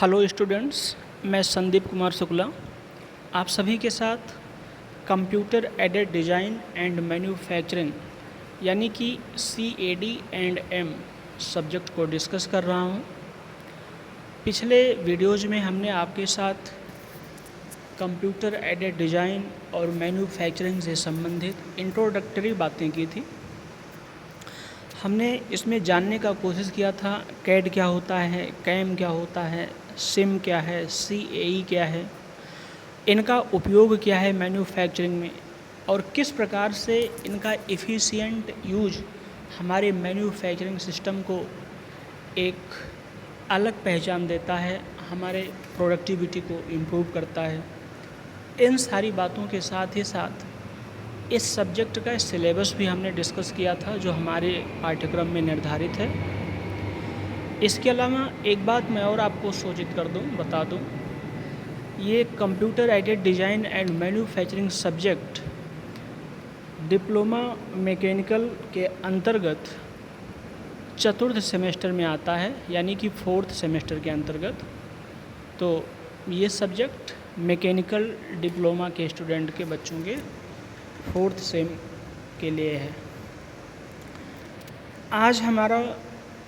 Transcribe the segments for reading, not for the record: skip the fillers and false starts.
Hello students, मैं संदीप कुमार शुक्ला आप सभी के साथ computer aided design and manufacturing यानी कि CAD&M सब्जेक्ट को डिस्कस कर रहा हूँ। पिछले वीडियोज़ में हमने आपके साथ कंप्यूटर एडेड डिज़ाइन और मैन्युफैक्चरिंग से संबंधित इंट्रोडक्टरी बातें की थी। हमने इसमें जानने का कोशिश किया था कैड क्या होता है, कैम क्या होता है, सिम क्या है, CAE क्या है, इनका उपयोग क्या है मैन्युफैक्चरिंग में और किस प्रकार से इनका एफिशिएंट यूज हमारे मैन्युफैक्चरिंग सिस्टम को एक अलग पहचान देता है, हमारे प्रोडक्टिविटी को इम्प्रूव करता है। इन सारी बातों के साथ ही साथ इस सब्जेक्ट का सिलेबस भी हमने डिस्कस किया था जो हमारे पाठ्यक्रम में निर्धारित है। इसके अलावा एक बात मैं और आपको सूचित कर दूं, बता दूं, ये computer aided design and manufacturing subject diploma mechanical के अंतर्गत चतुर्थ सेमेस्टर में आता है, यानी कि 4th सेमेस्टर के अंतर्गत। तो ये सब्जेक्ट मैकेनिकल डिप्लोमा के स्टूडेंट के बच्चों के 4th सेम के लिए है। आज हमारा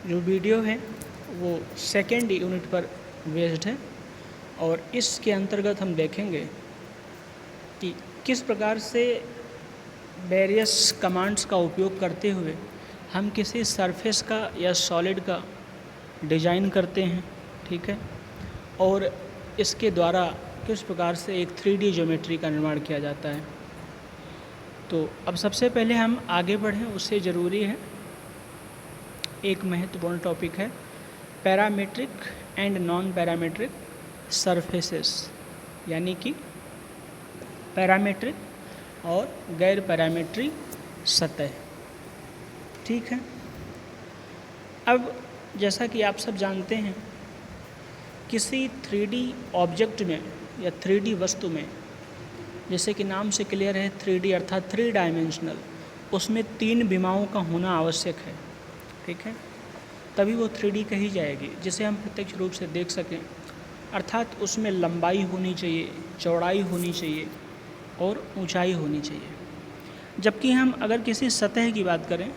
जो वीडियो है वो 2nd यूनिट पर बेस्ड है और इसके अंतर्गत हम देखेंगे कि किस प्रकार से वेरियस कमांड्स का उपयोग करते हुए हम किसी सरफेस का या सॉलिड का डिज़ाइन करते हैं, ठीक है, और इसके द्वारा किस प्रकार से एक 3D ज्योमेट्री का निर्माण किया जाता है। तो अब सबसे पहले हम आगे बढ़ें उससे ज़रूरी है एक महत्वपूर्ण टॉपिक है parametric and non parametric surfaces, यानी कि पैरामीट्रिक और गैर पैरामीट्रिक सतह, ठीक है। अब जैसा कि आप सब जानते हैं किसी 3D ऑब्जेक्ट में या 3D वस्तु में, जैसे कि नाम से क्लियर है 3D अर्थात 3 डायमेंशनल, उसमें 3 विमाओं का होना आवश्यक है, ठीक है, तभी वो 3D कही जाएगी, जिसे हम प्रत्यक्ष रूप से देख सकें। अर्थात उसमें लंबाई होनी चाहिए, चौड़ाई होनी चाहिए और ऊंचाई होनी चाहिए। जबकि हम अगर किसी सतह की बात करें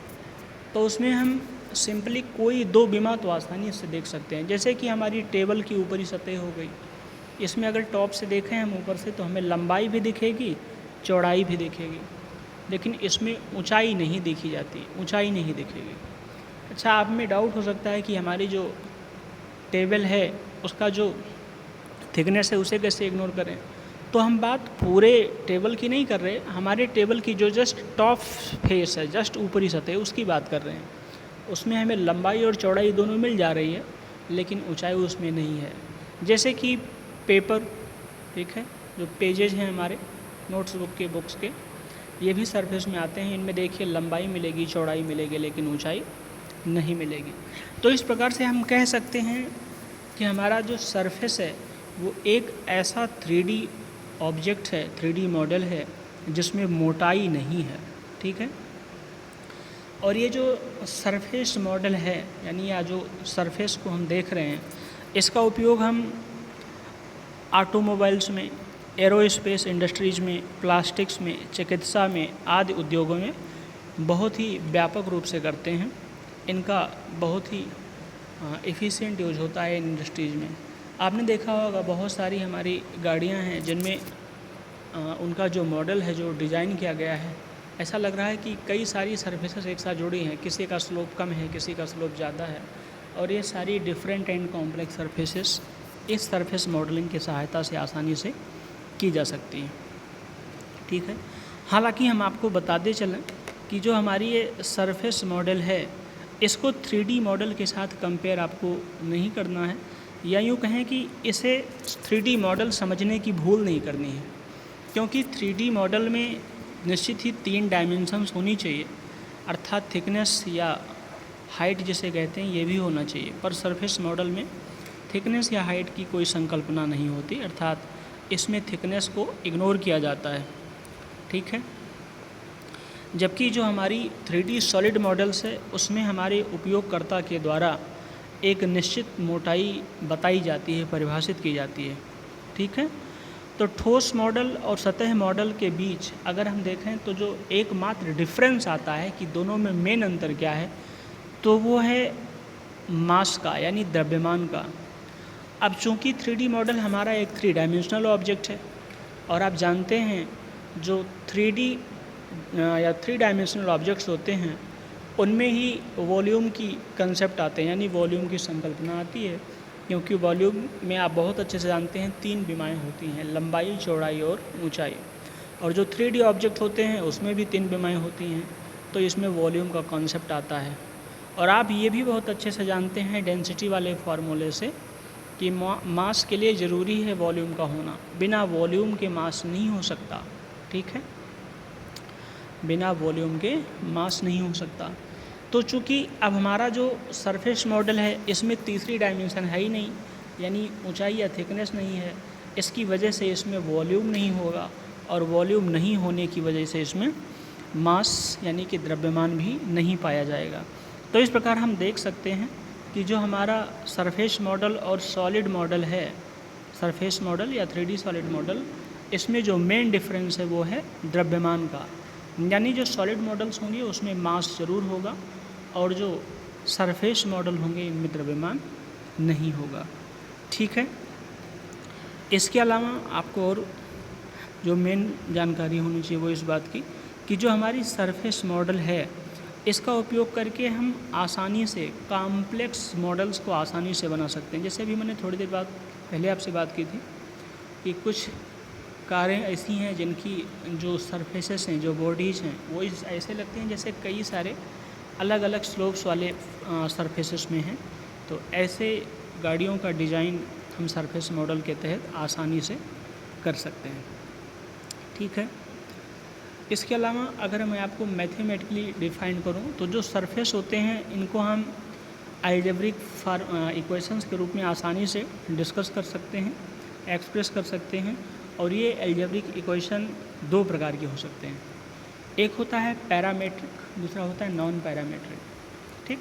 तो उसमें हम सिंपली कोई 2 विमा तो आसानी से देख सकते हैं। जैसे कि हमारी टेबल की ऊपरी सतह हो गई, इसमें अगर टॉप से देखें हम ऊपर से तो हमें लंबाई भी दिखेगी, चौड़ाई भी दिखेगी, लेकिन इसमें ऊंचाई नहीं देखी जाती, ऊंचाई नहीं दिखेगी। अच्छा, आप में डाउट हो सकता है कि हमारी जो टेबल है उसका जो थिकनेस है उसे कैसे इग्नोर करें। तो हम बात पूरे टेबल की नहीं कर रहे, हमारे टेबल की जो जस्ट टॉप फेस है, जस्ट ऊपरी सतह, उसकी बात कर रहे हैं। उसमें हमें लंबाई और चौड़ाई दोनों मिल जा रही है, लेकिन ऊंचाई उसमें नहीं है। जैसे कि पेपर, ठीक है, जो पेजेज हैं हमारे नोट्स बुक के, बुक्स के, ये भी सरफेस में आते हैं। इनमें देखिए लंबाई मिलेगी, चौड़ाई मिलेगी, लेकिन ऊंचाई नहीं मिलेगी। तो इस प्रकार से हम कह सकते हैं कि हमारा जो सरफेस है वो एक ऐसा 3D ऑब्जेक्ट है, 3D मॉडल है जिसमें मोटाई नहीं है, ठीक है। और ये जो सरफेस मॉडल है, यानी या जो सरफेस को हम देख रहे हैं, इसका उपयोग हम ऑटोमोबाइल्स में, एरोस्पेस इंडस्ट्रीज़ में, प्लास्टिक्स में, चिकित्सा में आदि उद्योगों में बहुत ही व्यापक रूप से करते हैं। इनका बहुत ही एफिशिएंट यूज होता है इन इंडस्ट्रीज़ में। आपने देखा होगा बहुत सारी हमारी गाड़ियां हैं जिनमें उनका जो मॉडल है, जो डिज़ाइन किया गया है, ऐसा लग रहा है कि कई सारी सर्फेसेस एक साथ जुड़ी हैं, किसी का स्लोप कम है, किसी का स्लोप ज़्यादा है, और ये सारी डिफरेंट एंड कॉम्प्लेक्स सर्फेसेस इस सरफेस मॉडलिंग की सहायता से आसानी से की जा सकती है, ठीक है। हालांकि हम आपको बताते चलें कि जो हमारी ये सरफेस मॉडल है इसको 3D मॉडल के साथ कंपेयर आपको नहीं करना है, या यूँ कहें कि इसे 3D मॉडल समझने की भूल नहीं करनी है, क्योंकि 3D मॉडल में निश्चित ही 3 डायमेंशंस होनी चाहिए, अर्थात थिकनेस या हाइट जिसे कहते हैं ये भी होना चाहिए। पर सरफेस मॉडल में थिकनेस या हाइट की कोई संकल्पना नहीं होती, अर्थात इसमें थिकनेस को इग्नोर किया जाता है, ठीक है। जबकि जो हमारी 3D सॉलिड मॉडल्स है उसमें हमारे उपयोगकर्ता के द्वारा एक निश्चित मोटाई बताई जाती है, परिभाषित की जाती है। ठीक है, तो ठोस मॉडल और सतह मॉडल के बीच अगर हम देखें तो जो एकमात्र डिफरेंस आता है कि दोनों में मेन अंतर क्या है, तो वो है मास का, यानी द्रव्यमान का। अब चूंकि 3D मॉडल हमारा एक 3 डायमेंशनल ऑब्जेक्ट है, और आप जानते हैं जो 3D या 3 डायमेंशनल ऑब्जेक्ट्स होते हैं उनमें ही वॉल्यूम की कंसेप्ट आते हैं, यानी वॉल्यूम की संकल्पना आती है, क्योंकि वॉल्यूम में आप बहुत अच्छे से जानते हैं 3 विमाएँ होती हैं, लंबाई, चौड़ाई और ऊंचाई। और जो 3D ऑब्जेक्ट होते हैं उसमें भी 3 विमाएँ होती हैं, तो इसमें वॉल्यूम का कॉन्सेप्ट आता है। और आप ये भी बहुत अच्छे से जानते हैं डेंसिटी वाले फार्मूले से कि मास के लिए ज़रूरी है वॉल्यूम का होना, बिना वॉल्यूम के मास नहीं हो सकता। ठीक है, बिना वॉल्यूम के मास नहीं हो सकता। तो चूँकि अब हमारा जो सरफेस मॉडल है इसमें तीसरी डायमेंशन है ही नहीं, यानी ऊंचाई या थिकनेस नहीं है, इसकी वजह से इसमें वॉल्यूम नहीं होगा, और वॉल्यूम नहीं होने की वजह से इसमें मास यानी कि द्रव्यमान भी नहीं पाया जाएगा। तो इस प्रकार हम देख सकते हैं कि जो हमारा सरफेस मॉडल और सॉलिड मॉडल है, सरफेस मॉडल या 3D सॉलिड मॉडल, इसमें जो मेन डिफरेंस है वो है द्रव्यमान का, यानी जो सॉलिड मॉडल्स होंगे उसमें मास ज़रूर होगा, और जो सरफेस मॉडल होंगे इनमें द्रव्यमान नहीं होगा। ठीक है, इसके अलावा आपको और जो मेन जानकारी होनी चाहिए वो इस बात की कि जो हमारी सरफेस मॉडल है इसका उपयोग करके हम आसानी से कॉम्प्लेक्स मॉडल्स को आसानी से बना सकते हैं। जैसे अभी मैंने थोड़ी देर बाद पहले आपसे बात की थी कि कुछ कारें ऐसी हैं जिनकी जो सरफेसेस हैं, जो बॉडीज़ हैं, वो ऐसे लगते हैं जैसे कई सारे अलग अलग स्लोप्स वाले सरफेसेस में हैं। तो ऐसे गाड़ियों का डिज़ाइन हम सरफेस मॉडल के तहत आसानी से कर सकते हैं। ठीक है, इसके अलावा अगर मैं आपको मैथमेटिकली डिफ़ाइन करूं तो जो सरफेस होते हैं इनको हम अलजेब्रिक इक्वेशंस के रूप में आसानी से डिस्कस कर सकते हैं, एक्सप्रेस कर सकते हैं। और ये अलजेब्रिक इक्वेशन 2 प्रकार के हो सकते हैं, एक होता है पैरामेट्रिक, दूसरा होता है नॉन पैरामेट्रिक। ठीक,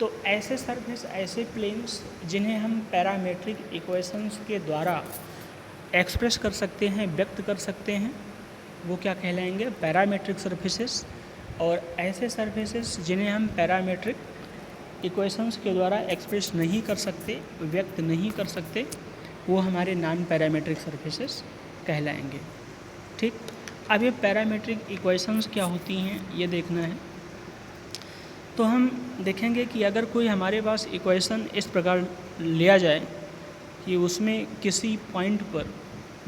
तो ऐसे सरफेस, ऐसे प्लेन्स जिन्हें हम पैरामेट्रिक इक्वेशंस के द्वारा एक्सप्रेस कर सकते हैं, व्यक्त कर सकते हैं, वो क्या कहलाएंगे, पैरामेट्रिक सरफेसेस। और ऐसे सरफेसेस जिन्हें हम पैरामेट्रिक इक्वेशंस के द्वारा एक्सप्रेस नहीं कर सकते, व्यक्त नहीं कर सकते, वो हमारे नॉन पैरामेट्रिक सरफेसेस कहलाएंगे। ठीक, अब ये पैरामेट्रिक इक्वेशंस क्या होती हैं ये देखना है। तो हम देखेंगे कि अगर कोई हमारे पास इक्वेशन इस प्रकार लिया जाए कि उसमें किसी पॉइंट पर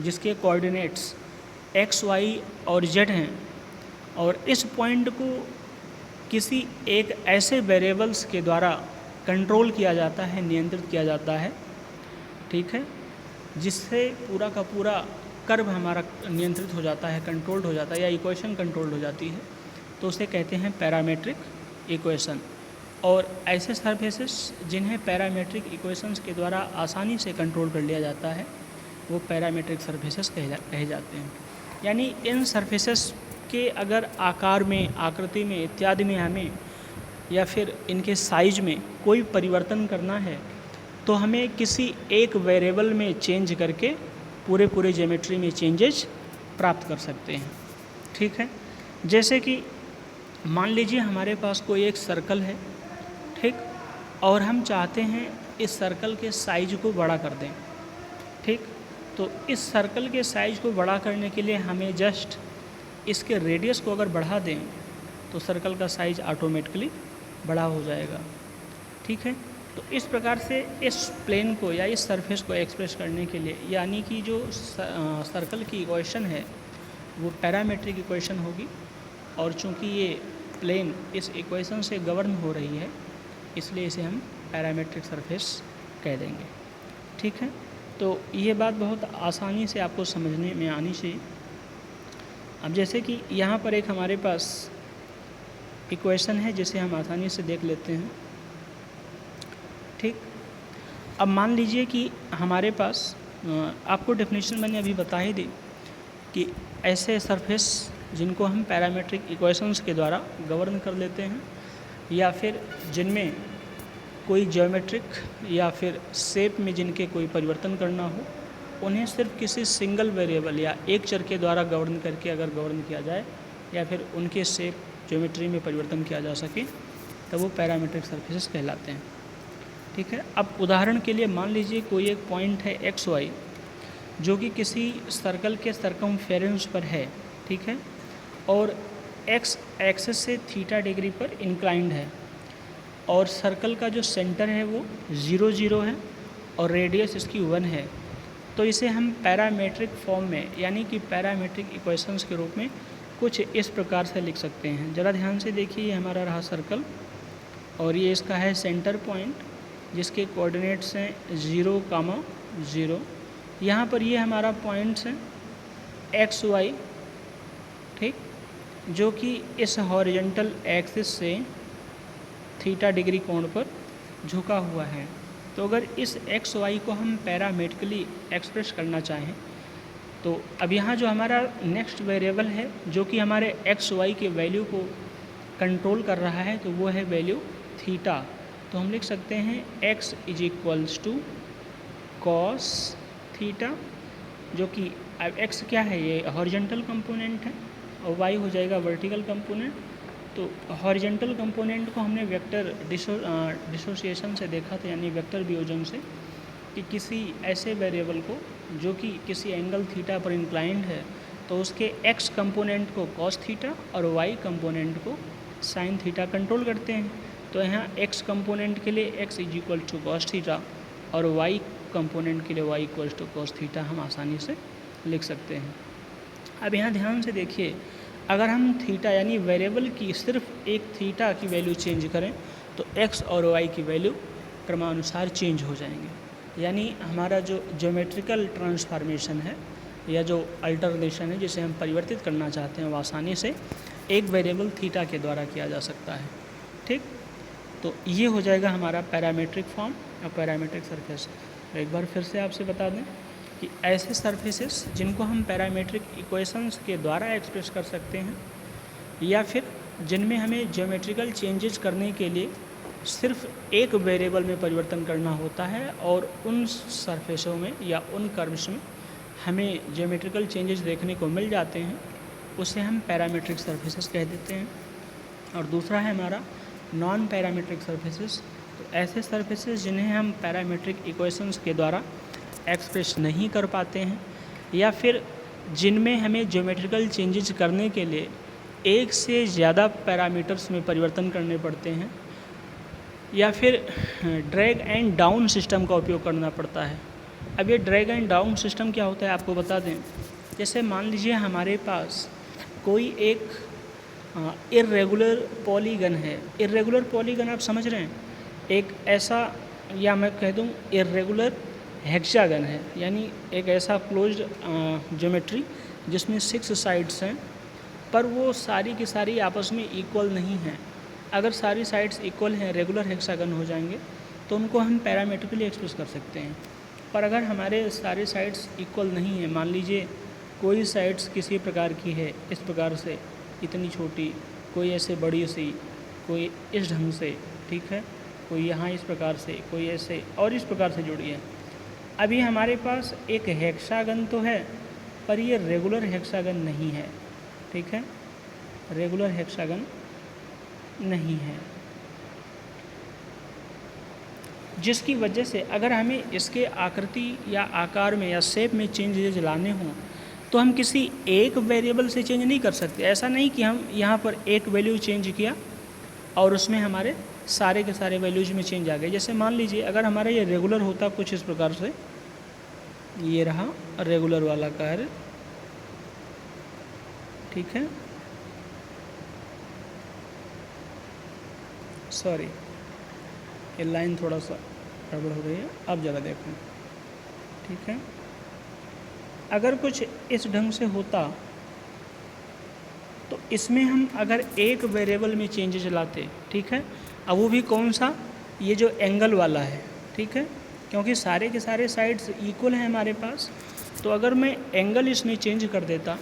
जिसके कोऑर्डिनेट्स x, y और z हैं, और इस पॉइंट को किसी एक ऐसे वेरिएबल्स के द्वारा कंट्रोल किया जाता है, नियंत्रित किया जाता है, ठीक है, जिससे पूरा का पूरा कर्व हमारा नियंत्रित हो जाता है, कंट्रोल्ड हो जाता है, या इक्वेशन कंट्रोल्ड हो जाती है, तो उसे कहते हैं पैरामेट्रिक इक्वेशन। और ऐसे सरफेसेस जिन्हें पैरामेट्रिक इक्वेशंस के द्वारा आसानी से कंट्रोल कर लिया जाता है वो पैरामेट्रिक सरफेसेस कहे जाते हैं। यानी इन सरफेसेस के अगर आकार में, आकृति में, इत्यादि में हमें या फिर इनके साइज में कोई परिवर्तन करना है तो हमें किसी एक वेरिएबल में चेंज करके पूरे ज्योमेट्री में चेंजेस प्राप्त कर सकते हैं। ठीक है, जैसे कि मान लीजिए हमारे पास कोई एक सर्कल है, ठीक, और हम चाहते हैं इस सर्कल के साइज को बड़ा कर दें। ठीक, तो इस सर्कल के साइज को बड़ा करने के लिए हमें जस्ट इसके रेडियस को अगर बढ़ा दें तो सर्कल का साइज ऑटोमेटिकली बड़ा हो जाएगा। ठीक है, तो इस प्रकार से इस प्लेन को या इस सरफेस को एक्सप्रेस करने के लिए, यानी कि जो सर्कल की इक्वेशन है वो पैरामेट्रिक इक्वेशन होगी, और चूंकि ये प्लेन इस इक्वेशन से गवर्न हो रही है इसलिए इसे हम पैरामेट्रिक सरफेस कह देंगे। ठीक है, तो ये बात बहुत आसानी से आपको समझने में आनी चाहिए। अब जैसे कि यहाँ पर एक हमारे पास इक्वेशन है जिसे हम आसानी से देख लेते हैं। ठीक, अब मान लीजिए कि हमारे पास, आपको डेफिनेशन मैंने अभी बता ही दी कि ऐसे सरफेस जिनको हम पैरामेट्रिक इक्वेशंस के द्वारा गवर्न कर लेते हैं, या फिर जिनमें कोई ज्योमेट्रिक या फिर शेप में जिनके कोई परिवर्तन करना हो, उन्हें सिर्फ किसी सिंगल वेरिएबल या एक चर के द्वारा गवर्न करके अगर गवर्न किया जाए या फिर उनके शेप ज्योमेट्री में परिवर्तन किया जा सके तब वो पैरामीट्रिक सरफेसेस कहलाते हैं। ठीक है। अब उदाहरण के लिए मान लीजिए कोई एक पॉइंट है एक्स वाई जो कि किसी सर्कल के सरकमफेरेंस पर है, ठीक है, और एक्स एक्सिस से थीटा डिग्री पर इंक्लाइंड है और सर्कल का जो सेंटर है वो 0 0 है और रेडियस इसकी 1 है, तो इसे हम पैरामीट्रिक फॉर्म में यानी कि पैरामीट्रिक इक्वेशंस के रूप में कुछ इस प्रकार से लिख सकते हैं। ज़रा ध्यान से देखिए, ये हमारा रहा सर्कल और ये इसका है सेंटर पॉइंट जिसके कोऑर्डिनेट्स हैं 0, 0। यहाँ पर ये हमारा पॉइंट्स हैं एक्स वाई, ठीक, जो कि इस हॉरिजॉन्टल एक्सिस से थीटा डिग्री कोण पर झुका हुआ है। तो अगर इस एक्स वाई को हम पैरामेट्रिकली एक्सप्रेस करना चाहें तो अब यहाँ जो हमारा नेक्स्ट वेरिएबल है जो कि हमारे एक्स वाई के वैल्यू को कंट्रोल कर रहा है तो वो है वैल्यू थीटा। तो हम लिख सकते हैं x = cos थीटा, जो कि अब x क्या है, ये हॉरिजॉन्टल कंपोनेंट है और y हो जाएगा वर्टिकल कंपोनेंट। तो हॉरिजॉन्टल कंपोनेंट को हमने वेक्टर डिसोसिएशन से देखा था, यानी वेक्टर वियोजन से, कि किसी ऐसे वेरिएबल को जो कि किसी एंगल थीटा पर इंक्लाइंड है तो उसके x कंपोनेंट को cos थीटा और y कंपोनेंट को sin थीटा कंट्रोल करते हैं। तो यहाँ x कंपोनेंट के लिए x = cos थीटा और y कंपोनेंट के लिए y = cos थीटा हम आसानी से लिख सकते हैं। अब यहाँ ध्यान से देखिए, अगर हम थीटा यानी वेरिएबल की सिर्फ एक थीटा की वैल्यू चेंज करें तो x और y की वैल्यू क्रमानुसार चेंज हो जाएंगे। यानी हमारा जो ज्योमेट्रिकल ट्रांसफॉर्मेशन है या जो अल्टरनेशन है जिसे हम परिवर्तित करना चाहते हैं वो आसानी से एक वेरिएबल थीटा के द्वारा किया जा सकता है। ठीक, तो ये हो जाएगा हमारा पैरामीट्रिक फॉर्म और पैरामीट्रिक सरफेस। एक बार फिर से आपसे बता दें कि ऐसे सरफेसेस जिनको हम पैरामीट्रिक इक्वेशंस के द्वारा एक्सप्रेस कर सकते हैं या फिर जिनमें हमें ज्योमेट्रिकल चेंजेस करने के लिए सिर्फ एक वेरिएबल में परिवर्तन करना होता है और उन सरफेसों में या उन कर्व्स में हमें ज्योमेट्रिकल चेंजेस देखने को मिल जाते हैं, उसे हम पैरामीट्रिक सरफेसेस कह देते हैं। और दूसरा है हमारा नॉन पैरामीट्रिक सरफेसेस। तो ऐसे सरफेसेस जिन्हें हम पैरामीट्रिक इक्वेशंस के द्वारा एक्सप्रेस नहीं कर पाते हैं या फिर जिनमें हमें ज्योमेट्रिकल चेंजेस करने के लिए एक से ज़्यादा पैरामीटर्स में परिवर्तन करने पड़ते हैं या फिर ड्रैग एंड डाउन सिस्टम का उपयोग करना पड़ता है। अब ये ड्रैग एंड डाउन सिस्टम क्या होता है आपको बता दें। जैसे मान लीजिए हमारे पास कोई एक इर्रेगुलर पॉलीगन है। इर्रेगुलर पॉलीगन आप समझ रहे हैं, एक ऐसा, या मैं कह दूं इर्रेगुलर हेक्सागन है, यानी एक ऐसा क्लोज्ड ज्योमेट्री जिसमें 6 साइड्स हैं पर वो सारी की सारी आपस में इक्वल नहीं हैं। अगर सारी साइड्स इक्वल हैं, रेगुलर हेक्सागन हो जाएंगे, तो उनको हम पैरामीट्रिकली एक्सप्रेस कर सकते हैं। पर अगर हमारे सारे साइड्स इक्वल नहीं हैं, मान लीजिए कोई साइड्स किसी प्रकार की है, इस प्रकार से इतनी छोटी, कोई ऐसे बड़ी सी, कोई इस ढंग से, ठीक है, कोई यहाँ इस प्रकार से, कोई ऐसे और इस प्रकार से जुड़ी है। अभी हमारे पास एक हेक्सागन तो है पर ये रेगुलर हेक्सागन नहीं है, ठीक है, रेगुलर हेक्सागन नहीं है, जिसकी वजह से अगर हमें इसके आकृति या आकार में या शेप में चेंजेस लाने हों तो हम किसी एक वेरिएबल से चेंज नहीं कर सकते। ऐसा नहीं कि हम यहाँ पर एक वैल्यू चेंज किया और उसमें हमारे सारे के सारे वैल्यूज में चेंज आ गए। जैसे मान लीजिए अगर हमारा ये रेगुलर होता कुछ इस प्रकार से, ये रहा रेगुलर वाला कार्य, ठीक है, सॉरी ये लाइन थोड़ा सा गड़बड़ हो गई है, अब ज़रा देखें, ठीक है। अगर कुछ इस ढंग से होता तो इसमें हम अगर एक वेरिएबल में चेंजेस लाते, ठीक है, अब वो भी कौन सा, ये जो एंगल वाला है, ठीक है, क्योंकि सारे के सारे साइड्स इक्वल हैं हमारे पास, तो अगर मैं एंगल इसमें चेंज कर देता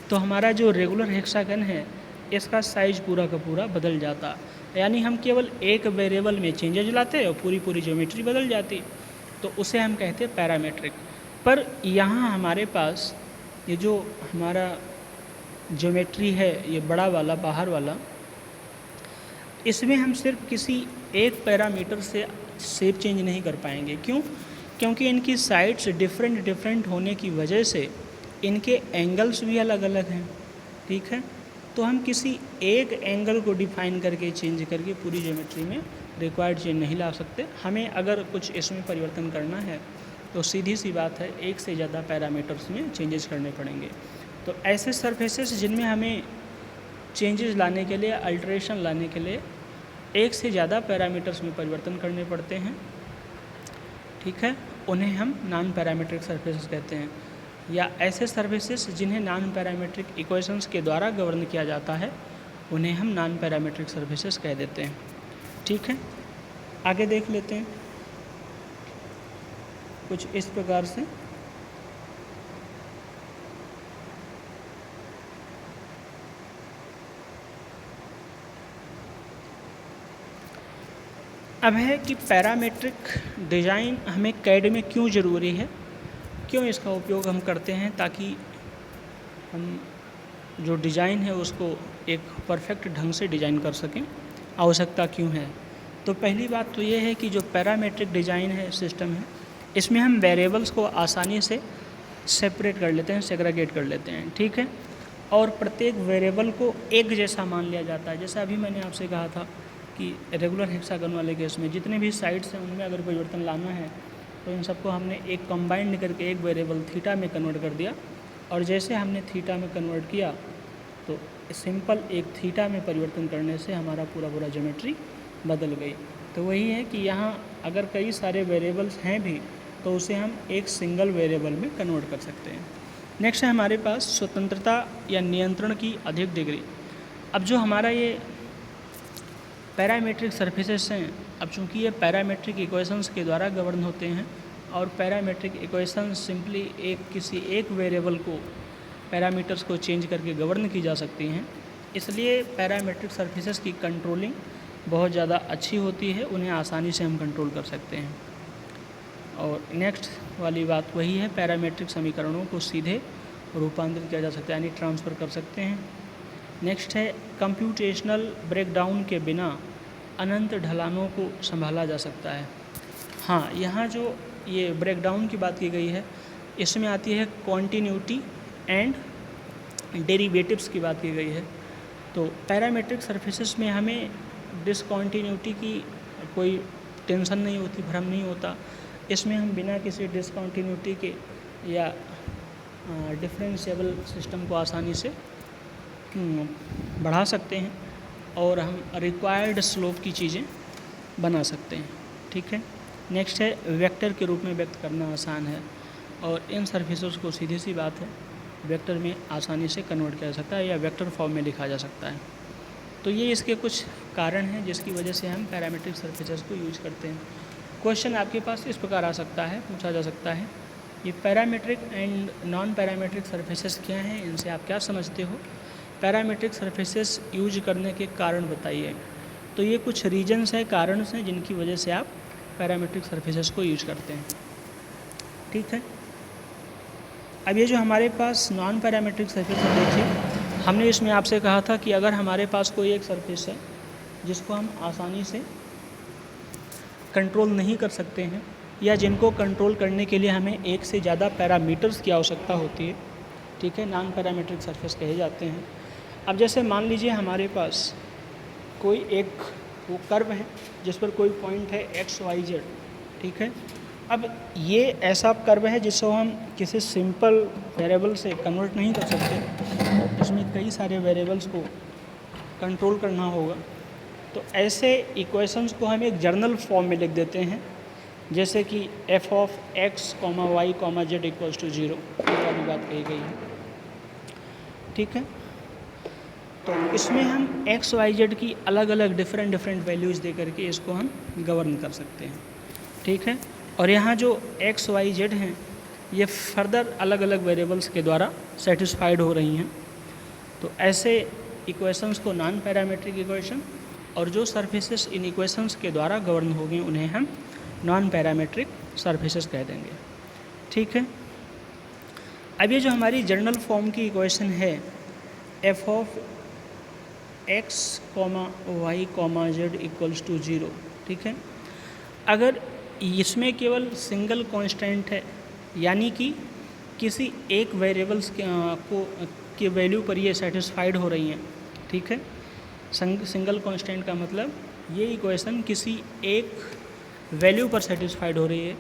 तो हमारा जो रेगुलर हेक्सागन है इसका साइज पूरा का पूरा बदल जाता। यानी हम केवल एक वेरिएबल में चेंजेज लाते और पूरी ज्योमेट्री बदल जाती, तो उसे हम कहते हैं पैरामीट्रिक। पर यहाँ हमारे पास ये जो हमारा ज्योमेट्री है, ये बड़ा वाला बाहर वाला, इसमें हम सिर्फ किसी एक पैरामीटर से शेप चेंज नहीं कर पाएंगे। क्यों? क्योंकि इनकी साइड्स डिफरेंट होने की वजह से इनके एंगल्स भी अलग अलग हैं। ठीक है, तो हम किसी एक एंगल को डिफाइन करके चेंज करके पूरी ज्योमेट्री में रिक्वायर्ड चेंज नहीं ला सकते। हमें अगर कुछ इसमें परिवर्तन करना है तो सीधी सी बात है, एक से ज़्यादा पैरामीटर्स में चेंजेस करने पड़ेंगे। तो ऐसे सरफेसेस जिनमें हमें चेंजेस लाने के लिए, अल्ट्रेशन लाने के लिए एक से ज़्यादा पैरामीटर्स में परिवर्तन करने पड़ते हैं, ठीक है, उन्हें हम नॉन पैरामीट्रिक सरफेसेस कहते हैं। या ऐसे सरफेसेस जिन्हें नॉन पैरामीट्रिक इक्वेशंस के द्वारा गवर्न किया जाता है, उन्हें हम नॉन पैरामीट्रिक सरफेसेस कह देते हैं। ठीक है, आगे देख लेते हैं कुछ इस प्रकार से। अब है कि पैरामीट्रिक डिज़ाइन हमें कैड में क्यों ज़रूरी है, क्यों इसका उपयोग हम करते हैं, ताकि हम जो डिज़ाइन है उसको एक परफेक्ट ढंग से डिज़ाइन कर सकें। आवश्यकता क्यों है? तो पहली बात तो ये है कि जो पैरामीट्रिक डिज़ाइन है, सिस्टम है, इसमें हम वेरिएबल्स को आसानी से सेपरेट कर लेते हैं, सेग्रीगेट कर लेते हैं। ठीक है, और प्रत्येक वेरिएबल को एक जैसा मान लिया जाता है। जैसा अभी मैंने आपसे कहा था कि रेगुलर हेक्सागन वाले केस में जितने भी साइड्स हैं उनमें अगर परिवर्तन लाना है तो इन सबको हमने एक कंबाइंड करके एक वेरिएबल थीटा में कन्वर्ट कर दिया, और जैसे हमने थीटा में कन्वर्ट किया तो सिंपल एक थीटा में परिवर्तन करने से हमारा पूरा ज्योमेट्री बदल गई। तो वही है कि यहाँ अगर कई सारे वेरिएबल्स हैं भी तो उसे हम एक सिंगल वेरिएबल में कन्वर्ट कर सकते हैं। नेक्स्ट है हमारे पास स्वतंत्रता या नियंत्रण की अधिक डिग्री। अब जो हमारा ये पैरामीट्रिक सरफेसेस हैं, अब चूंकि ये पैरामीट्रिक इक्वेशंस के द्वारा गवर्न होते हैं और पैरामीट्रिक इक्वेशंस सिंपली किसी एक वेरिएबल को, पैरामीटर्स को चेंज करके गवर्न की जा सकती हैं, इसलिए पैरामीट्रिक सरफेसेस की कंट्रोलिंग बहुत ज़्यादा अच्छी होती है, उन्हें आसानी से हम कंट्रोल कर सकते हैं। और नेक्स्ट वाली बात वही है, पैरामीट्रिक समीकरणों को सीधे रूपांतरित किया जा सकता है, यानी ट्रांसफ़र कर सकते हैं। नेक्स्ट है कंप्यूटेशनल ब्रेकडाउन के बिना अनंत ढलानों को संभाला जा सकता है। हाँ, यहाँ जो ये ब्रेकडाउन की बात की गई है, इसमें आती है कॉन्टीन्यूटी एंड डेरिवेटिव्स की बात की गई है। तो पैरामीट्रिक सरफेसेस में हमें डिसकॉन्टीन्यूटी की कोई टेंशन नहीं होती, भ्रम नहीं होता। इसमें हम बिना किसी डिसकॉन्टीन्यूटी के या डिफरेंशिएबल सिस्टम को आसानी से बढ़ा सकते हैं और हम रिक्वायर्ड स्लोप की चीज़ें बना सकते हैं। ठीक है, नेक्स्ट है वेक्टर के रूप में व्यक्त करना आसान है, और इन सरफेसेस को सीधी सी बात है वेक्टर में आसानी से कन्वर्ट किया जा सकता है या वेक्टर फॉर्म में लिखा जा सकता है। तो ये इसके कुछ कारण हैं जिसकी वजह से हम पैरामीट्रिक सरफेसेस को यूज करते हैं। क्वेश्चन आपके पास इस प्रकार आ सकता है, पूछा जा सकता है, ये parametric and non parametric surfaces क्या हैं, इनसे आप क्या समझते हो? पैरामीट्रिक सरफेसेस यूज करने के कारण बताइए। तो ये कुछ रीजन्स हैं, कारण हैं जिनकी वजह से आप पैरामीट्रिक सरफेसेस को यूज करते हैं। ठीक है, अब ये जो हमारे पास नॉन पैरामीट्रिक सरफेस है, देखिए हमने इसमें आपसे कहा था कि अगर हमारे पास कोई एक सरफेस है जिसको हम आसानी से कंट्रोल नहीं कर सकते हैं या जिनको कंट्रोल करने के लिए हमें एक से ज़्यादा पैरामीटर्स की आवश्यकता होती है, ठीक है, नॉन पैरामीट्रिक सरफेस कहे जाते हैं। अब जैसे मान लीजिए हमारे पास कोई एक वो कर्व है जिस पर कोई पॉइंट है एक्स वाई जेड, ठीक है। अब ये ऐसा कर्व है जिसको हम किसी सिंपल वेरिएबल से कन्वर्ट नहीं कर सकते, इसमें कई सारे वेरिएबल्स को कंट्रोल करना होगा। तो ऐसे इक्वेशंस को हम एक जर्नल फॉर्म में लिख देते हैं, जैसे कि f of x, y, z equals to 0, ये वाली बात कही गई है। ठीक है, तो इसमें हम x, y, z की अलग अलग डिफरेंट वैल्यूज़ दे करके इसको हम गवर्न कर सकते हैं। ठीक है, और यहाँ जो x, y, z हैं ये फर्दर अलग अलग वेरिएबल्स के द्वारा सेटिस्फाइड हो रही हैं। तो ऐसे इक्वेशंस को नॉन पैरामीट्रिक इक्वेशन और जो सरफेसेस इन इक्वेशंस के द्वारा गवर्न होंगे उन्हें हम नॉन पैरामेट्रिक सरफेसेस कह देंगे। ठीक है। अब ये जो हमारी जनरल फॉर्म की इक्वेशन है F of X comma Y comma Z equals to 0, ठीक है। अगर इसमें केवल सिंगल कांस्टेंट है, यानी कि किसी एक वेरिएबल्स के वैल्यू पर ये सेटिस्फाइड हो रही हैं, ठीक है। सिंगल कांस्टेंट का मतलब ये इक्वेशन किसी एक वैल्यू पर सेटिस्फाइड हो रही है,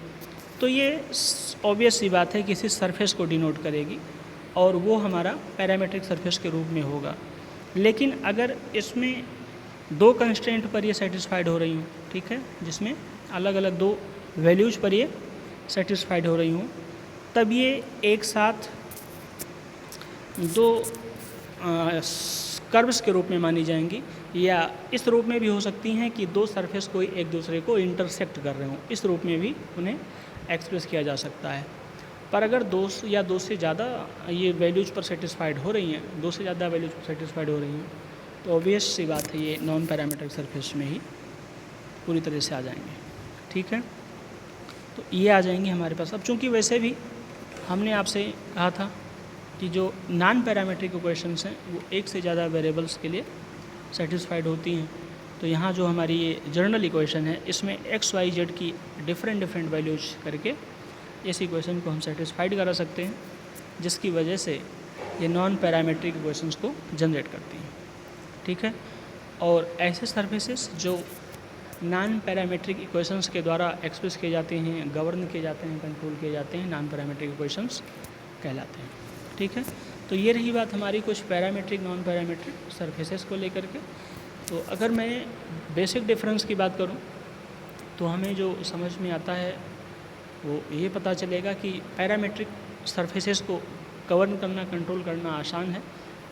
तो ये ऑब्वियस सी बात है किसी सरफेस को डिनोट करेगी और वो हमारा पैरामेट्रिक सरफेस के रूप में होगा। लेकिन अगर इसमें दो कंस्ट्रेंट पर ये सेटिस्फाइड हो रही हूँ, ठीक है, जिसमें अलग अलग दो वैल्यूज़ पर ये सेटिस्फाइड हो रही हूँ, तब ये एक साथ दो कर्व्स के रूप में मानी जाएंगी, या इस रूप में भी हो सकती हैं कि दो सरफेस कोई एक दूसरे को इंटरसेक्ट कर रहे हों, इस रूप में भी उन्हें एक्सप्रेस किया जा सकता है। पर अगर दो या दो से ज़्यादा ये वैल्यूज़ पर सेटिस्फाइड हो रही हैं, दो से ज़्यादा वैल्यूज़ पर सेटिस्फाइड हो रही हैं, तो ऑब्वियस सी बात है ये नॉन पैरामेट्रिक सरफेस में ही पूरी तरह से आ जाएंगे। ठीक है, तो ये आ जाएंगे हमारे पास। अब चूँकि वैसे भी हमने आपसे कहा था कि जो नॉन पैरामेट्रिक इक्वेशंस हैं वो एक से ज़्यादा वेरिएबल्स के लिए सेटिस्फाइड होती हैं, तो यहाँ जो हमारी ये जनरल इक्वेशन है इसमें एक्स वाई जेड की डिफरेंट वैल्यूज करके इस इक्वेशन को हम सेटिस्फाइड करा सकते हैं, जिसकी वजह से ये नॉन पैरामेट्रिक इक्वेशंस को जनरेट करती हैं। ठीक है, और ऐसे सर्फेसेस जो नॉन पैरामेट्रिक इक्वेशंस के द्वारा एक्सप्रेस किए जाते हैं, गवर्न किए जाते हैं, कंट्रोल किए जाते हैं, नॉन पैरामेट्रिक इक्वेशंस कहलाते हैं। ठीक है, तो ये रही बात हमारी कुछ पैरामेट्रिक नॉन पैरामेट्रिक सरफेसेस को लेकर के। तो अगर मैं बेसिक डिफरेंस की बात करूं तो हमें जो समझ में आता है वो ये पता चलेगा कि पैरामेट्रिक सरफेसेस को गवर्न करना, कंट्रोल करना आसान है।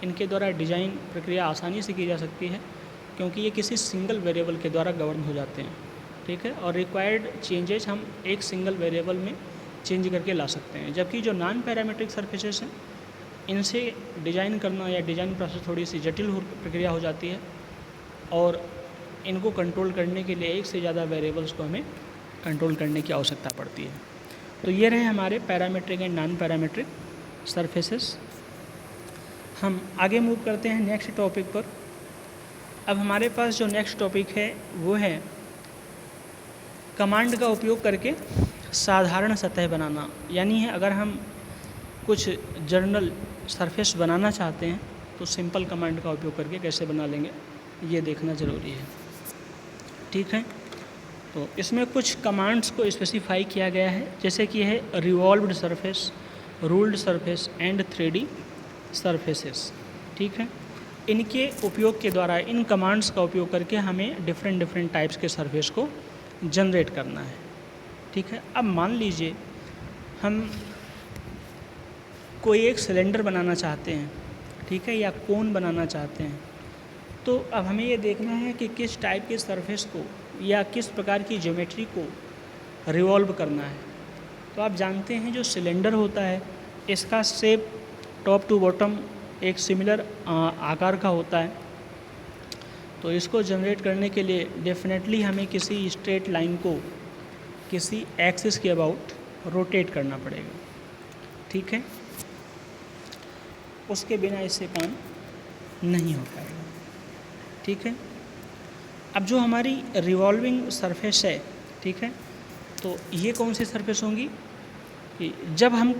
इनके द्वारा डिज़ाइन प्रक्रिया आसानी से की जा सकती है, क्योंकि ये किसी सिंगल वेरिएबल के द्वारा गवर्न हो जाते हैं। ठीक है, और रिक्वायर्ड चेंजेस हम एक सिंगल वेरिएबल में चेंज करके ला सकते हैं। जबकि जो नॉन पैरामेट्रिक सरफेसेस हैं इनसे डिज़ाइन करना या डिज़ाइन प्रोसेस थोड़ी सी जटिल प्रक्रिया हो जाती है, और इनको कंट्रोल करने के लिए एक से ज़्यादा वेरिएबल्स को हमें कंट्रोल करने की आवश्यकता पड़ती है। तो ये रहे हमारे parametric and non parametric surfaces. हम आगे मूव करते हैं नेक्स्ट टॉपिक पर। अब हमारे पास जो नेक्स्ट टॉपिक है वो है कमांड का उपयोग करके साधारण सतह बनाना। यानी है अगर हम कुछ जर्नल सरफेस बनाना चाहते हैं तो सिंपल कमांड का उपयोग करके कैसे बना लेंगे ये देखना ज़रूरी है। ठीक है, तो इसमें कुछ कमांड्स को स्पेसिफाई किया गया है, जैसे कि है revolved surface, ruled surface and 3D surfaces. ठीक है, इनके उपयोग के द्वारा, इन कमांड्स का उपयोग करके हमें डिफरेंट टाइप्स के सरफेस को जनरेट करना है। ठीक है, अब मान लीजिए हम कोई एक सिलेंडर बनाना चाहते हैं, ठीक है, या कोन बनाना चाहते हैं, तो अब हमें ये देखना है कि किस टाइप के सरफेस को या किस प्रकार की ज्योमेट्री को रिवॉल्व करना है। तो आप जानते हैं जो सिलेंडर होता है इसका शेप टॉप टू बॉटम एक सिमिलर आकार का होता है। तो इसको जनरेट करने के लिए डेफिनेटली हमें किसी स्ट्रेट लाइन को किसी एक्सिस के अबाउट रोटेट करना पड़ेगा। ठीक है, उसके बिना इससे काम नहीं हो पाएगा। ठीक है, अब जो हमारी रिवॉल्विंग सरफेस है, ठीक है, तो ये कौन सी सरफेस होंगी कि जब हम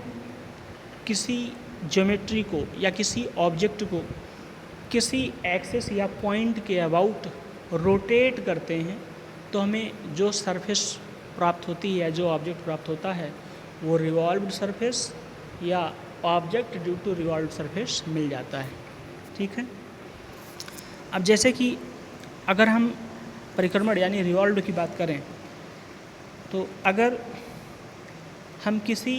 किसी ज्योमेट्री को या किसी ऑब्जेक्ट को किसी एक्सिस या पॉइंट के अबाउट रोटेट करते हैं तो हमें जो सरफेस प्राप्त होती है या जो ऑब्जेक्ट प्राप्त होता है वो रिवॉल्व्ड सरफेस या object due to revolved surface मिल जाता है। ठीक है, अब जैसे कि अगर हम परिक्रमण यानी रिवॉल्व्ड की बात करें तो अगर हम किसी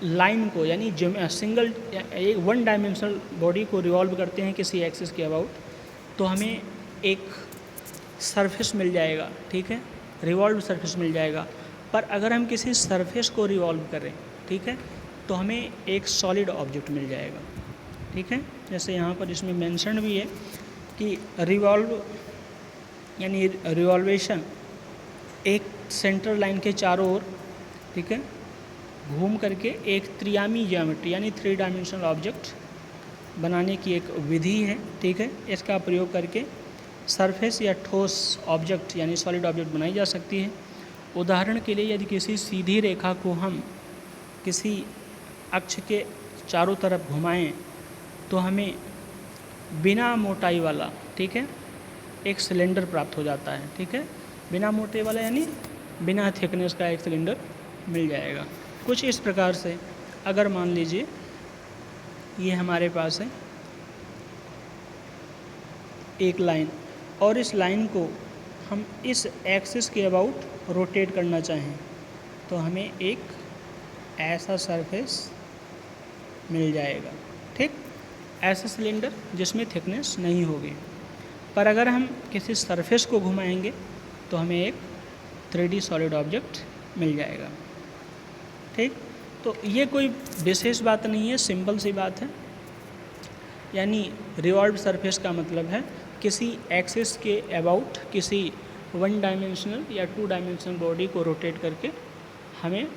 लाइन को यानी सिंगल एक वन डायमेंशनल बॉडी को रिवॉल्व करते हैं किसी एक्सिस के अबाउट, तो हमें एक सरफेस मिल जाएगा। ठीक है, रिवॉल्व सरफेस मिल जाएगा। पर अगर हम किसी सरफेस को रिवॉल्व करें, ठीक है, तो हमें एक सॉलिड ऑब्जेक्ट मिल जाएगा। ठीक है, जैसे यहाँ पर इसमें मेंशन भी है कि रिवॉल्व यानी रिवॉल्वेशन एक सेंटर लाइन के चारों ओर, ठीक है, घूम करके एक त्रियामी ज्योमेट्री यानी 3 डायमेंशनल ऑब्जेक्ट बनाने की एक विधि है, ठीक है। इसका प्रयोग करके सरफेस या ठोस ऑब्जेक्ट यानी सॉलिड ऑब्जेक्ट बनाई जा सकती है। उदाहरण के लिए यदि किसी सीधी रेखा को हम किसी अक्ष के चारों तरफ घुमाएं तो हमें बिना मोटाई वाला, ठीक है, एक सिलेंडर प्राप्त हो जाता है, ठीक है। बिना मोटाई वाला यानी बिना थिकनेस का एक सिलेंडर मिल जाएगा। कुछ इस प्रकार से अगर मान लीजिए ये हमारे पास है एक लाइन और इस लाइन को हम इस एक्सिस के अबाउट रोटेट करना चाहें तो हमें एक ऐसा सरफेस मिल जाएगा, ठीक, ऐसा सिलेंडर जिसमें थिकनेस नहीं होगी। पर अगर हम किसी सरफेस को घुमाएंगे तो हमें एक 3D सॉलिड ऑब्जेक्ट मिल जाएगा, ठीक। तो ये कोई विशेष बात नहीं है, सिंपल सी बात है। यानी रिवॉल्व सरफेस का मतलब है किसी एक्सिस के अबाउट किसी 1 डायमेंशनल या 2 डायमेंशनल बॉडी को रोटेट करके हमें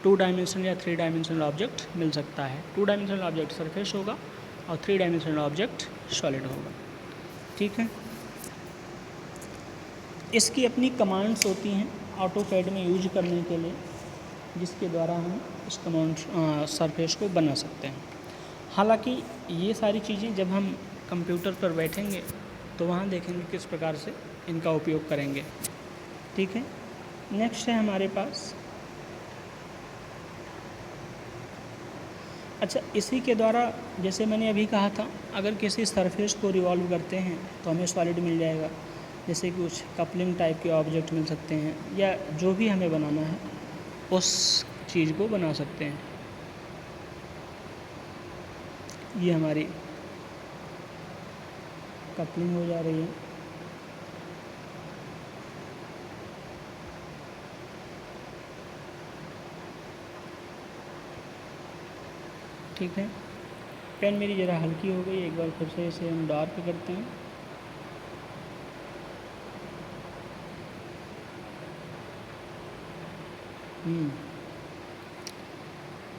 2 डायमेंशनल या 3 डायमेंशनल ऑब्जेक्ट मिल सकता है। 2 डायमेंशनल ऑब्जेक्ट सरफेस होगा और 3 डायमेंशनल ऑब्जेक्ट सॉलिड होगा, ठीक है। इसकी अपनी कमांड्स होती हैं ऑटोकैड में यूज करने के लिए, जिसके द्वारा हम इस कमांड सरफेस को बना सकते हैं। हालांकि ये सारी चीज़ें जब हम कंप्यूटर पर बैठेंगे तो वहाँ देखेंगे किस प्रकार से इनका उपयोग करेंगे, ठीक है। नेक्स्ट है हमारे पास, अच्छा, इसी के द्वारा जैसे मैंने अभी कहा था, अगर किसी सरफेस को रिवॉल्व करते हैं तो हमें सॉलिड मिल जाएगा। जैसे कुछ कपलिंग टाइप के ऑब्जेक्ट मिल सकते हैं या जो भी हमें बनाना है उस चीज़ को बना सकते हैं। ये हमारी कपलिंग हो जा रही है, ठीक है। पेन मेरी ज़रा हल्की हो गई, एक बार फिर से इसे हम डार्क करते हैं।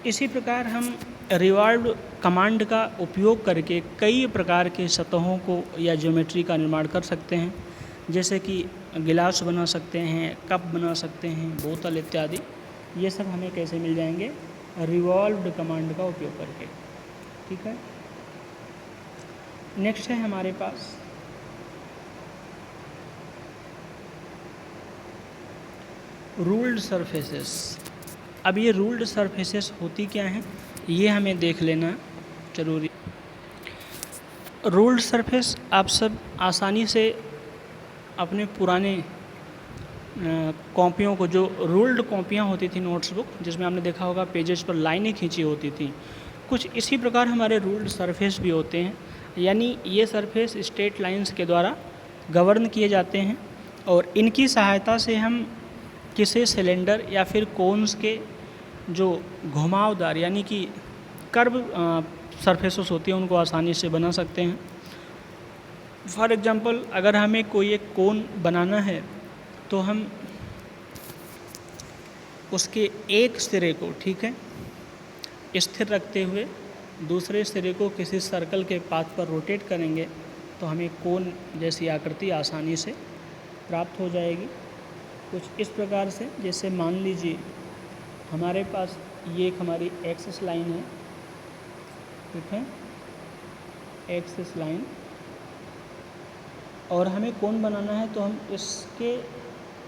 इसी प्रकार हम रिवॉल्व कमांड का उपयोग करके कई प्रकार के सतहों को या ज्योमेट्री का निर्माण कर सकते हैं। जैसे कि गिलास बना सकते हैं, कप बना सकते हैं, बोतल इत्यादि। ये सब हमें कैसे मिल जाएंगे? रिवॉल्व्ड कमांड का उपयोग करके, ठीक है। नेक्स्ट है हमारे पास रूल्ड सरफेसेस। अब ये रूल्ड सरफेसेस होती क्या हैं, ये हमें देख लेना जरूरी। रूल्ड सरफेस आप सब आसानी से अपने पुराने कॉपियों को, जो रूल्ड कॉपियाँ होती थी नोट्स बुक, जिसमें आपने देखा होगा पेजेस पर लाइनें खींची होती थी, कुछ इसी प्रकार हमारे रूल्ड सरफेस भी होते हैं। यानी ये सरफेस स्ट्रेट लाइंस के द्वारा गवर्न किए जाते हैं और इनकी सहायता से हम किसी सिलेंडर या फिर कोन्स के जो घुमावदार यानी कि कर्व सरफेसेस होती हैं उनको आसानी से बना सकते हैं। फॉर एग्जांपल, अगर हमें कोई एक कोन बनाना है तो हम उसके एक सिरे को, ठीक है, स्थिर रखते हुए दूसरे सिरे को किसी सर्कल के पाथ पर रोटेट करेंगे तो हमें कोन जैसी आकृति आसानी से प्राप्त हो जाएगी। कुछ इस प्रकार से, जैसे मान लीजिए हमारे पास ये एक हमारी एक्सिस लाइन है, ठीक है, एक्सिस लाइन, और हमें कोन बनाना है तो हम इसके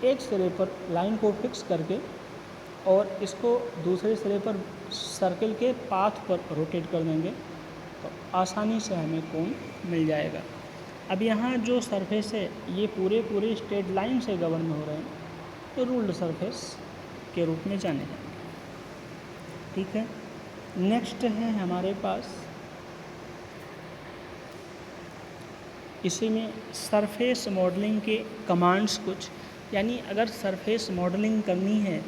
एक सिरे पर लाइन को फिक्स करके और इसको दूसरे सिरे पर सर्कल के पाथ पर रोटेट कर देंगे तो आसानी से हमें कोन मिल जाएगा। अब यहाँ जो सरफेस है ये पूरे स्ट्रेट लाइन से गवर्न हो रहे हैं तो रूल्ड सरफेस के रूप में जाने जाएंगे, ठीक है। नेक्स्ट है हमारे पास, इसी में सरफेस मॉडलिंग के कमांड्स कुछ, यानी अगर सरफेस मॉडलिंग करनी है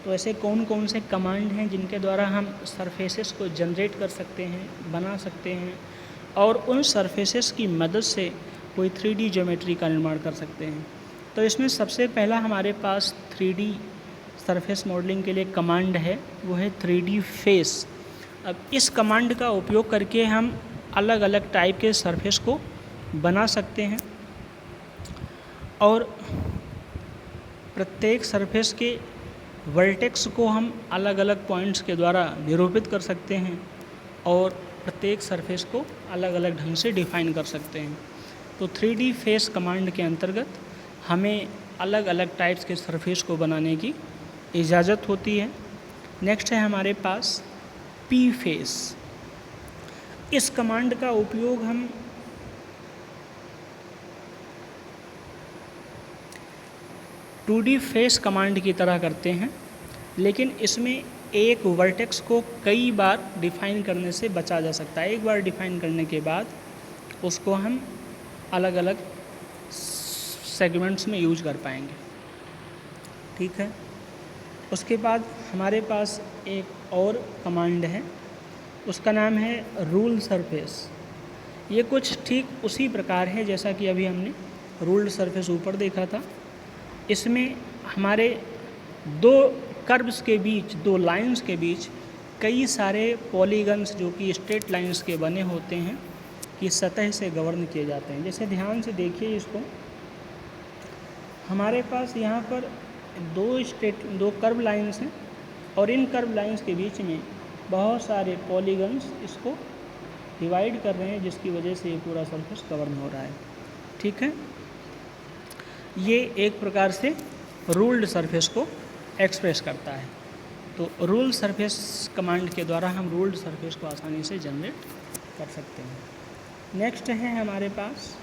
तो ऐसे कौन कौन से कमांड हैं जिनके द्वारा हम सरफेसेस को जनरेट कर सकते हैं, बना सकते हैं और उन सरफेसेस की मदद से कोई 3D ज्योमेट्री का निर्माण कर सकते हैं। तो इसमें सबसे पहला हमारे पास 3D सरफेस मॉडलिंग के लिए कमांड है, वो है 3D फेस। अब इस कमांड का उपयोग करके हम अलग अलग टाइप के सरफेस को बना सकते हैं और प्रत्येक सरफेस के वर्टेक्स को हम अलग अलग पॉइंट्स के द्वारा निरूपित कर सकते हैं और प्रत्येक सरफेस को अलग अलग ढंग से डिफाइन कर सकते हैं। तो 3D फेस कमांड के अंतर्गत हमें अलग अलग टाइप्स के सरफेस को बनाने की इजाज़त होती है। नेक्स्ट है हमारे पास P फेस। इस कमांड का उपयोग हम टू डी फेस कमांड की तरह करते हैं, लेकिन इसमें एक वर्टेक्स को कई बार डिफाइन करने से बचा जा सकता है। एक बार डिफाइन करने के बाद उसको हम अलग अलग सेगमेंट्स में यूज कर पाएंगे। ठीक है। उसके बाद हमारे पास एक और कमांड है, उसका नाम है रूल सरफेस। ये कुछ ठीक उसी प्रकार है जैसा कि अभी हमने रूल्ड सरफेस ऊपर देखा था। इसमें हमारे दो कर्व्स के बीच, दो लाइंस के बीच कई सारे पॉलीगन्स जो कि स्ट्रेट लाइंस के बने होते हैं कि सतह से गवर्न किए जाते हैं। जैसे ध्यान से देखिए इसको, हमारे पास यहाँ पर दो कर्व लाइंस हैं और इन कर्व लाइंस के बीच में बहुत सारे पॉलीगन्स इसको डिवाइड कर रहे हैं, जिसकी वजह से ये पूरा सरफेस गवर्न हो रहा है। ठीक है। ये एक प्रकार से रूल्ड सरफेस को एक्सप्रेस करता है। तो रूल सरफेस कमांड के द्वारा हम रूल्ड सरफेस को आसानी से जनरेट कर सकते हैं। नेक्स्ट है हमारे पास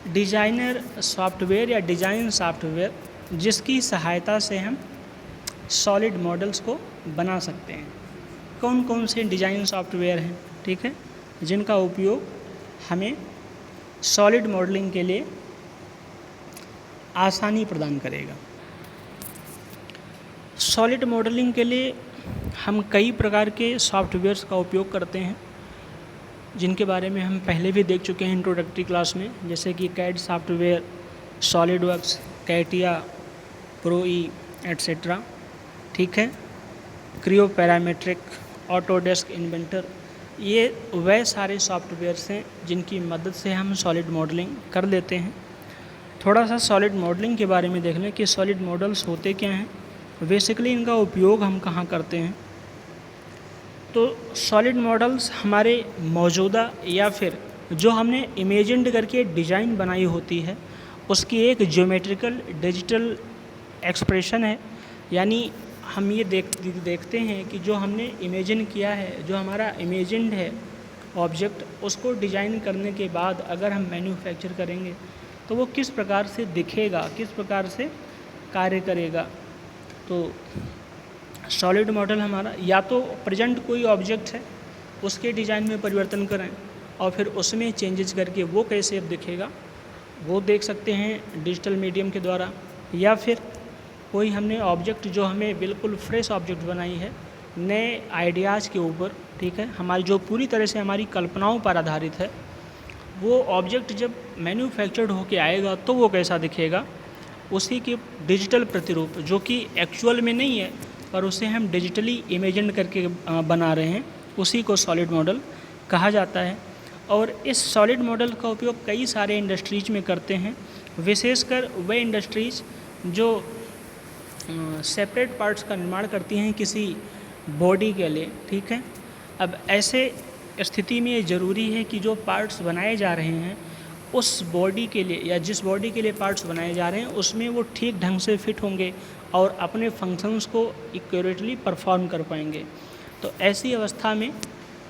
डिजाइनर सॉफ्टवेयर या डिज़ाइन सॉफ्टवेयर, जिसकी सहायता से हम सॉलिड मॉडल्स को बना सकते हैं। कौन कौन से डिज़ाइन सॉफ्टवेयर हैं, ठीक है, जिनका उपयोग हमें सॉलिड मॉडलिंग के लिए आसानी प्रदान करेगा। सॉलिड मॉडलिंग के लिए हम कई प्रकार के सॉफ्टवेयर्स का उपयोग करते हैं, जिनके बारे में हम पहले भी देख चुके हैं इंट्रोडक्टरी क्लास में, जैसे कि CAD software, SolidWorks, CATIA, Pro E etcetera. ठीक है। क्रियो पैरामेट्रिक, ऑटोडेस्क इन्वेंटर, ये वह सारे सॉफ्टवेयर्स हैं जिनकी मदद से हम सॉलिड मॉडलिंग कर लेते हैं। थोड़ा सा सॉलिड मॉडलिंग के बारे में देख लें कि सॉलिड मॉडल्स होते क्या हैं, बेसिकली इनका उपयोग हम कहाँ करते हैं। तो सॉलिड मॉडल्स हमारे मौजूदा या फिर जो हमने इमेजिन्ड करके डिज़ाइन बनाई होती है उसकी एक ज्योमेट्रिकल डिजिटल एक्सप्रेशन है। यानी हम ये देखते हैं कि जो हमने इमेजिन किया है, जो हमारा इमेजिन्ड है ऑब्जेक्ट, उसको डिज़ाइन करने के बाद अगर हम मैन्युफैक्चर करेंगे तो वो किस प्रकार से दिखेगा, किस प्रकार से कार्य करेगा। तो सॉलिड मॉडल हमारा या तो प्रेजेंट कोई ऑब्जेक्ट है उसके डिज़ाइन में परिवर्तन करें और फिर उसमें चेंजेस करके वो कैसे अब दिखेगा वो देख सकते हैं डिजिटल मीडियम के द्वारा, या फिर कोई हमने ऑब्जेक्ट जो हमें बिल्कुल फ्रेश ऑब्जेक्ट बनाई है नए आइडियाज़ के ऊपर, ठीक है, हमारी जो पूरी तरह से हमारी कल्पनाओं पर आधारित है, वो ऑब्जेक्ट जब मैन्युफैक्चर्ड होके आएगा तो वो कैसा दिखेगा, उसी के डिजिटल प्रतिरूप जो कि एक्चुअल में नहीं है पर उसे हम डिजिटली इमेजिन करके बना रहे हैं, उसी को सॉलिड मॉडल कहा जाता है। और इस सॉलिड मॉडल का उपयोग कई सारे इंडस्ट्रीज में करते हैं, विशेषकर वे इंडस्ट्रीज जो सेपरेट पार्ट्स का निर्माण करती हैं किसी बॉडी के लिए। ठीक है। अब ऐसे स्थिति में ये ज़रूरी है कि जो पार्ट्स बनाए जा रहे हैं उस बॉडी के लिए या जिस बॉडी के लिए पार्ट्स बनाए जा रहे हैं उसमें वो ठीक ढंग से फिट होंगे और अपने फंक्शंस को एक्यूरेटली परफॉर्म कर पाएंगे। तो ऐसी अवस्था में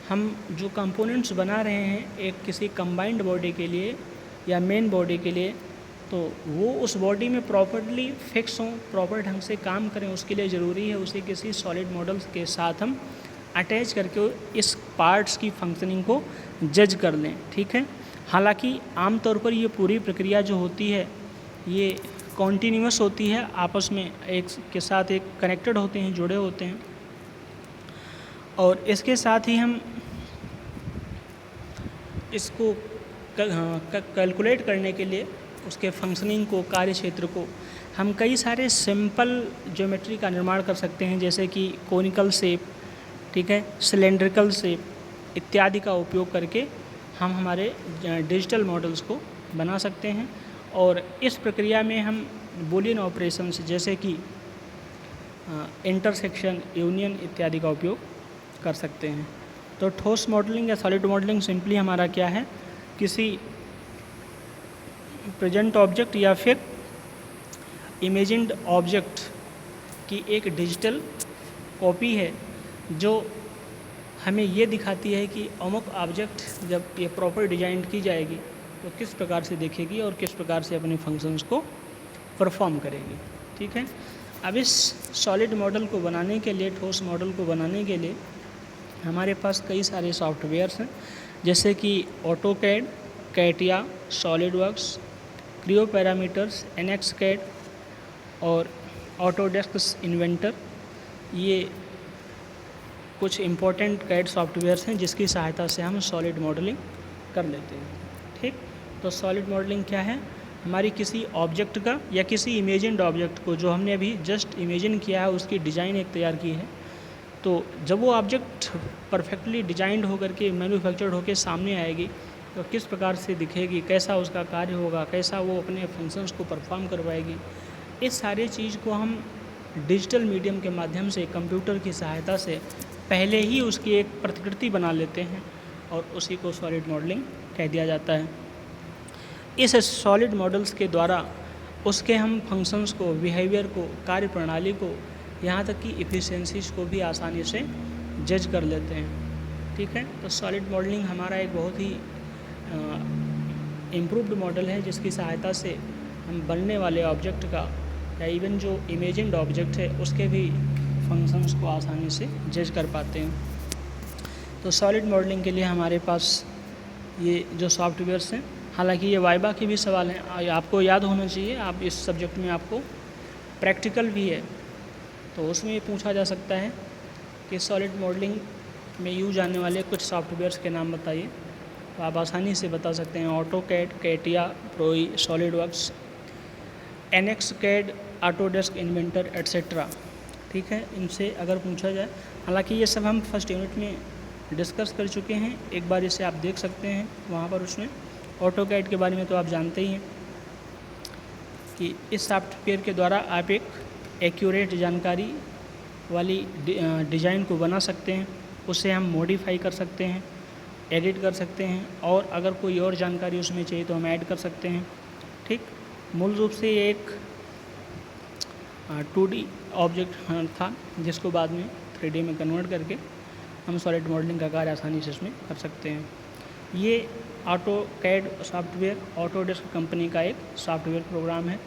हम जो कंपोनेंट्स बना रहे हैं एक किसी कंबाइंड बॉडी के लिए या मेन बॉडी के लिए, तो वो उस बॉडी में प्रॉपर्ली फिक्स हों, प्रॉपर ढंग से काम करें, उसके लिए ज़रूरी है उसे किसी सॉलिड मॉडल्स के साथ हम अटैच करके इस पार्ट्स की फंक्शनिंग को जज कर लें। ठीक है। हालांकि आमतौर पर ये पूरी प्रक्रिया जो होती है ये कॉन्टीन्यूअस होती है, आपस में एक के साथ एक कनेक्टेड होते हैं, जुड़े होते हैं। और इसके साथ ही हम इसको कैलकुलेट करने के लिए उसके फंक्शनिंग को, कार्य क्षेत्र को, हम कई सारे सिंपल ज्योमेट्री का निर्माण कर सकते हैं, जैसे कि कोनिकल शेप, ठीक है, सिलेंड्रिकल शेप इत्यादि का उपयोग करके हम हमारे डिजिटल मॉडल्स को बना सकते हैं। और इस प्रक्रिया में हम बूलियन ऑपरेशंस जैसे कि इंटरसेक्शन, यूनियन इत्यादि का उपयोग कर सकते हैं। तो ठोस मॉडलिंग या सॉलिड मॉडलिंग सिंपली हमारा क्या है, किसी प्रेजेंट ऑब्जेक्ट या फिर इमेजिन्ड ऑब्जेक्ट की एक डिजिटल कॉपी है जो हमें ये दिखाती है कि अमुक ऑब्जेक्ट जब ये प्रॉपर डिजाइन की जाएगी तो किस प्रकार से दिखेगी और किस प्रकार से अपने फंक्शंस को परफॉर्म करेगी। ठीक है। अब इस सॉलिड मॉडल को बनाने के लिए, ठोस मॉडल को बनाने के लिए हमारे पास कई सारे सॉफ्टवेयर्स हैं, जैसे कि AutoCAD, CATIA, SolidWorks, Creo parameters, NX CAD और ऑटोडेस्क इन्वेंटर। ये कुछ इम्पोर्टेंट कैड सॉफ्टवेयर्स हैं जिसकी सहायता से हम सॉलिड मॉडलिंग कर लेते हैं। ठीक, तो सॉलिड मॉडलिंग क्या है, हमारी किसी ऑब्जेक्ट का या किसी इमेजिन्ड ऑब्जेक्ट को जो हमने अभी जस्ट इमेजिन किया है उसकी डिज़ाइन एक तैयार की है, तो जब वो ऑब्जेक्ट परफेक्टली डिजाइंड होकर के मैन्युफैक्चर्ड होकर सामने आएगी तो किस प्रकार से दिखेगी, कैसा उसका कार्य होगा, कैसा वो अपने फंक्शंस को परफॉर्म करवाएगी, इस सारे चीज़ को हम डिजिटल मीडियम के माध्यम से, कंप्यूटर की सहायता से पहले ही उसकी एक प्रतिकृति बना लेते हैं और उसी को सॉलिड मॉडलिंग कह दिया जाता है। इस सॉलिड मॉडल्स के द्वारा उसके हम फंक्शंस को, बिहेवियर को, कार्य प्रणाली को, यहाँ तक कि इफ़िशियंसीज को भी आसानी से जज कर लेते हैं। ठीक है, तो सॉलिड मॉडलिंग हमारा एक बहुत ही इम्प्रूव्ड मॉडल है जिसकी सहायता से हम बनने वाले ऑब्जेक्ट का या इवन जो इमेजिन्ड ऑब्जेक्ट है उसके भी फंक्शंस को आसानी से जज कर पाते हैं। तो सॉलिड मॉडलिंग के लिए हमारे पास ये जो सॉफ्टवेयर्स हैं, हालांकि ये वाइबा के भी सवाल हैं, आपको याद होना चाहिए, आप इस सब्जेक्ट में आपको प्रैक्टिकल भी है तो उसमें ये पूछा जा सकता है कि सॉलिड मॉडलिंग में यूज आने वाले कुछ सॉफ्टवेयर्स के नाम बताइए, तो आप आसानी से बता सकते हैं AutoCAD, CATIA, Pro E, SolidWorks, NX CAD, Autodesk Inventor etcetera. ठीक है, इनसे अगर पूछा जाए, हालांकि ये सब हम फर्स्ट यूनिट में डिस्कस कर चुके हैं, एक बार इसे आप देख सकते हैं वहाँ पर। उसमें ऑटोकैड के बारे में तो आप जानते ही हैं कि इस सॉफ्टवेयर के द्वारा आप एक एक्यूरेट जानकारी वाली डिज़ाइन को बना सकते हैं, उसे हम मॉडिफाई कर सकते हैं, एडिट कर सकते हैं, और अगर कोई और जानकारी उसमें चाहिए तो हम ऐड कर सकते हैं। ठीक, मूल रूप से ये एक 2D ऑब्जेक्ट था जिसको बाद में 3D में कन्वर्ट करके हम सॉलिड मॉडलिंग का कार्य आसानी से इसमें कर सकते हैं। ये ऑटोकैड सॉफ्टवेयर ऑटोडेस्क कंपनी का एक सॉफ्टवेयर प्रोग्राम है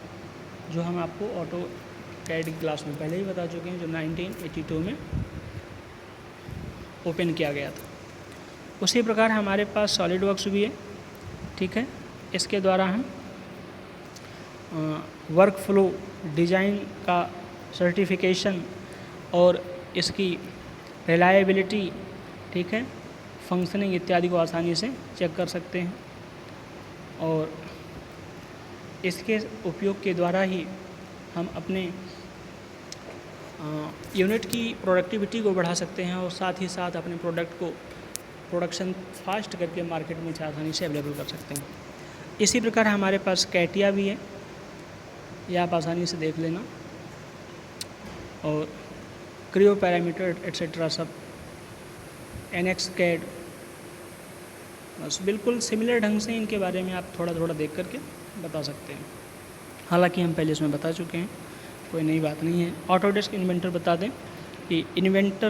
जो हम आपको ऑटोकैड की क्लास में पहले ही बता चुके हैं, जो 1982 में ओपन किया गया था। उसी प्रकार हमारे पास सॉलिडवर्क्स भी है। ठीक है, इसके द्वारा हम वर्क फ्लो, डिज़ाइन का सर्टिफिकेशन और इसकी रिलायबिलिटी, ठीक है, फंक्शनिंग इत्यादि को आसानी से चेक कर सकते हैं, और इसके उपयोग के द्वारा ही हम अपने यूनिट की प्रोडक्टिविटी को बढ़ा सकते हैं और साथ ही साथ अपने प्रोडक्ट को प्रोडक्शन फास्ट करके मार्केट में आसानी से अवेलेबल कर सकते हैं। इसी प्रकार हमारे पास कैटिया भी है, ये आप आसानी से देख लेना, और क्रियो पैरामीटर एट्सेट्रा सब, एनएक्सकैड, बस बिल्कुल सिमिलर ढंग से इनके बारे में आप थोड़ा थोड़ा देख करके बता सकते हैं। हालांकि हम पहले इसमें बता चुके हैं, कोई नई बात नहीं है। ऑटोडेस्क इन्वेंटर बता दें कि Inventor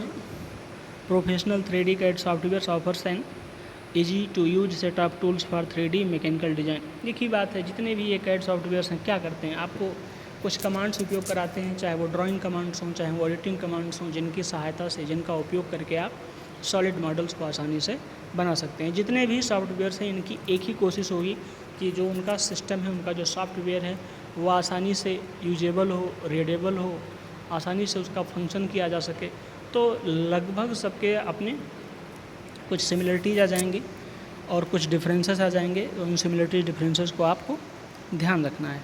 professional 3D CAD software offers and easy to use set of tools for 3D mechanical design. एक ही बात है, जितने भी ये कैड सॉफ्टवेयर्स हैं क्या करते हैं, आपको कुछ कमांड्स उपयोग कराते हैं, चाहे वो ड्राइंग कमांड्स हों, चाहे वो एडिटिंग कमांड्स हों, जिनकी सहायता से, जिनका उपयोग करके आप सॉलिड मॉडल्स को आसानी से बना सकते हैं। जितने भी सॉफ्टवेयर्स हैं इनकी एक ही कोशिश होगी कि जो उनका सिस्टम है, उनका जो सॉफ्टवेयर है वो आसानी से यूजेबल हो, रीडेबल हो, आसानी से उसका फंक्शन किया जा सके। तो लगभग सबके अपने कुछ सिमिलरिटीज आ जाएंगी और कुछ डिफरेंसेस आ जाएंगे, तो उन सिमिलरिटी डिफरेंसेस को आपको ध्यान रखना है।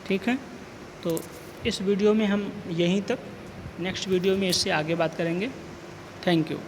ठीक है, तो इस वीडियो में हम यहीं तक, नेक्स्ट वीडियो में इससे आगे बात करेंगे। Thank you.